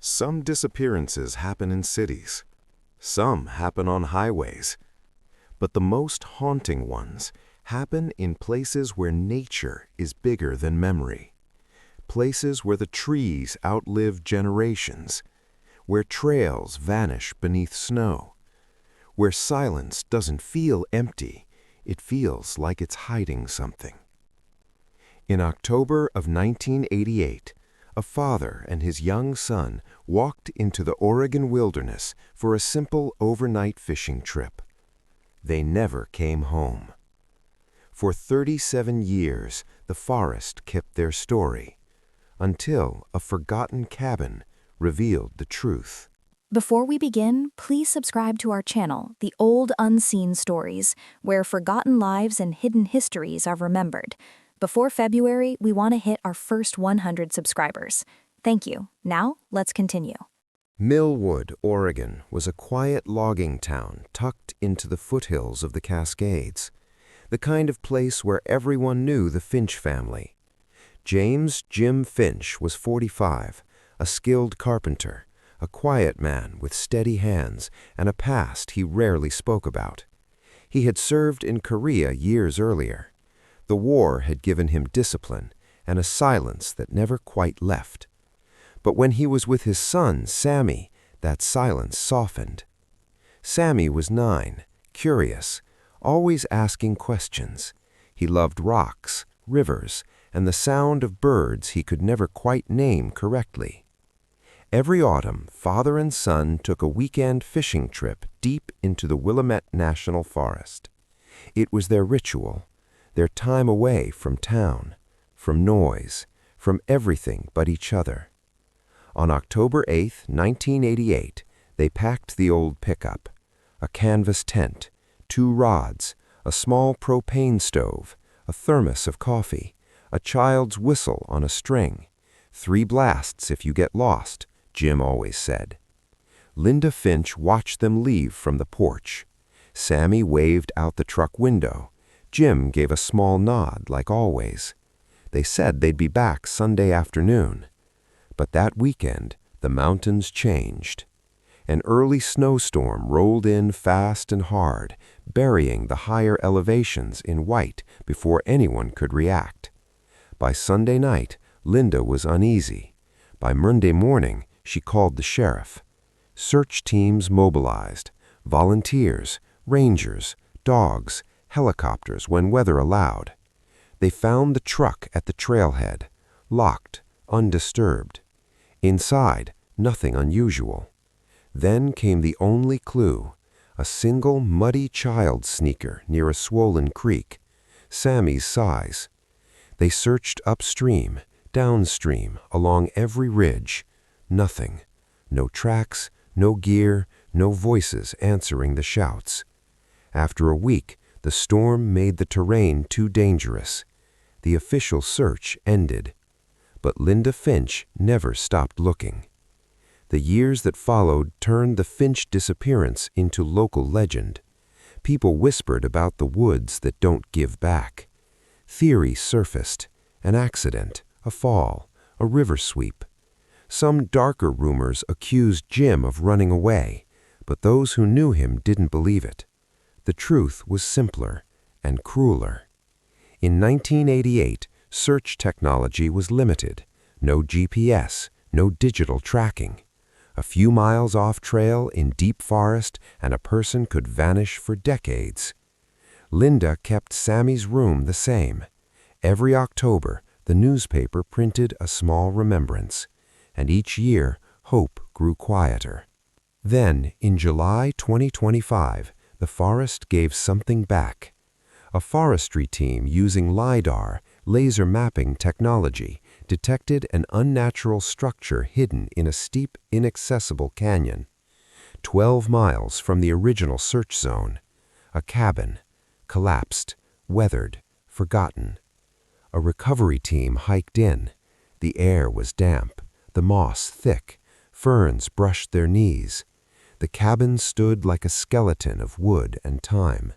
Some disappearances happen in cities. Some happen on highways. But the most haunting ones happen in places where nature is bigger than memory. Places where the trees outlive generations, where trails vanish beneath snow, where silence doesn't feel empty, it feels like it's hiding something. In October of 1988, a father and his young son walked into the Oregon wilderness for a simple overnight fishing trip. They never came home. For 37 years, the forest kept their story, until a forgotten cabin revealed the truth. Before we begin, please subscribe to our channel, The Old Unseen Stories, where forgotten lives and hidden histories are remembered. Before February, we want to hit our first 100 subscribers. Thank you. Now, let's continue. Millwood, Oregon, was a quiet logging town tucked into the foothills of the Cascades, the kind of place where everyone knew the Finch family. James Jim Finch was 45, a skilled carpenter, a quiet man with steady hands and a past he rarely spoke about. He had served in Korea years earlier. The war had given him discipline and a silence that never quite left. But when he was with his son, Sammy, that silence softened. Sammy was 9, curious, always asking questions. He loved rocks, rivers, and the sound of birds he could never quite name correctly. Every autumn, father and son took a weekend fishing trip deep into the Willamette National Forest. It was their ritual, their time away from town, from noise, from everything but each other. On October 8, 1988, they packed the old pickup, a canvas tent, 2 rods, a small propane stove, a thermos of coffee, a child's whistle on a string, 3 blasts if you get lost, Jim always said. Linda Finch watched them leave from the porch. Sammy waved out the truck window. Jim gave a small nod, like always. They said they'd be back Sunday afternoon. But that weekend, the mountains changed. An early snowstorm rolled in fast and hard, burying the higher elevations in white before anyone could react. By Sunday night, Linda was uneasy. By Monday morning, she called the sheriff. Search teams mobilized, volunteers, rangers, dogs, helicopters when weather allowed. They found the truck at the trailhead, locked, undisturbed. Inside, nothing unusual. Then came the only clue, a single muddy child sneaker near a swollen creek, Sammy's size. They searched upstream, downstream, along every ridge. Nothing. No tracks, no gear, no voices answering the shouts. After a week, the storm made the terrain too dangerous. The official search ended. But Linda Finch never stopped looking. The years that followed turned the Finch disappearance into local legend. People whispered about the woods that don't give back. Theories surfaced: an accident, a fall, a river sweep. Some darker rumors accused Jim of running away, but those who knew him didn't believe it. The truth was simpler and crueler. In 1988, search technology was limited. No GPS, no digital tracking. A few miles off trail in deep forest and a person could vanish for decades. Linda kept Sammy's room the same. Every October, the newspaper printed a small remembrance, and each year, hope grew quieter. Then, in July 2025, the forest gave something back. A forestry team using LiDAR, laser mapping technology, detected an unnatural structure hidden in a steep, inaccessible canyon, 12 miles from the original search zone. A cabin, collapsed, weathered, forgotten. A recovery team hiked in. The air was damp, the moss thick, ferns brushed their knees. The cabin stood like a skeleton of wood and time.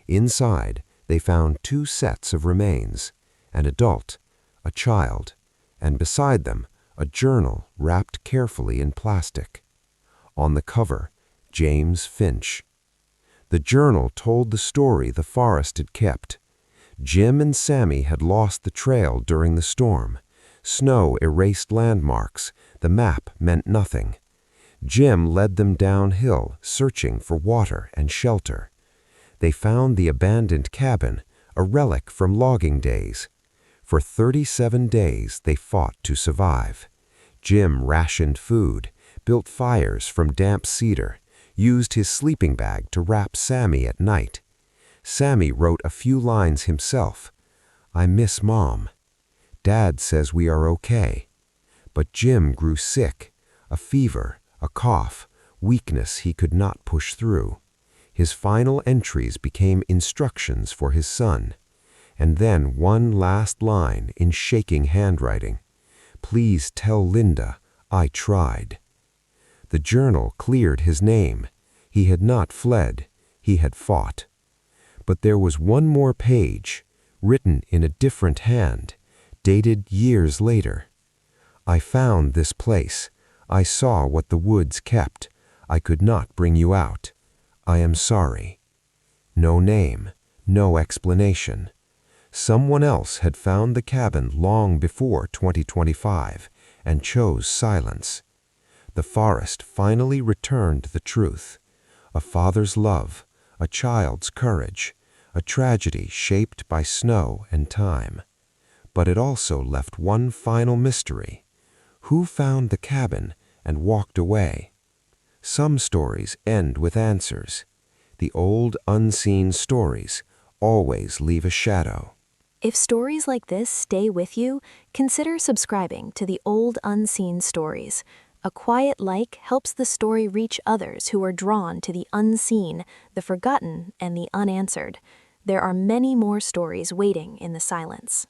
Inside, they found 2 sets of remains, an adult, a child, and beside them, a journal wrapped carefully in plastic. On the cover, James Finch. The journal told the story the forest had kept. Jim and Sammy had lost the trail during the storm. Snow erased landmarks. The map meant nothing. Jim led them downhill, searching for water and shelter. They found the abandoned cabin, a relic from logging days. For 37 days they fought to survive. Jim rationed food, built fires from damp cedar, used his sleeping bag to wrap Sammy at night. Sammy wrote a few lines himself. "I miss Mom. Dad says we are okay." But Jim grew sick, a fever, a cough, weakness he could not push through. His final entries became instructions for his son. And then one last line in shaking handwriting. "Please tell Linda I tried." The journal cleared his name. He had not fled, he had fought. But there was one more page, written in a different hand, dated years later. "I found this place. I saw what the woods kept. I could not bring you out. I am sorry." No name, no explanation. Someone else had found the cabin long before 2025 and chose silence. The forest finally returned the truth. A father's love, a child's courage, a tragedy shaped by snow and time. But it also left one final mystery. Who found the cabin and walked away? Some stories end with answers. The old unseen stories always leave a shadow. If stories like this stay with you, consider subscribing to the Old Unseen Stories. A quiet like helps the story reach others who are drawn to the unseen, the forgotten, and the unanswered. There are many more stories waiting in the silence.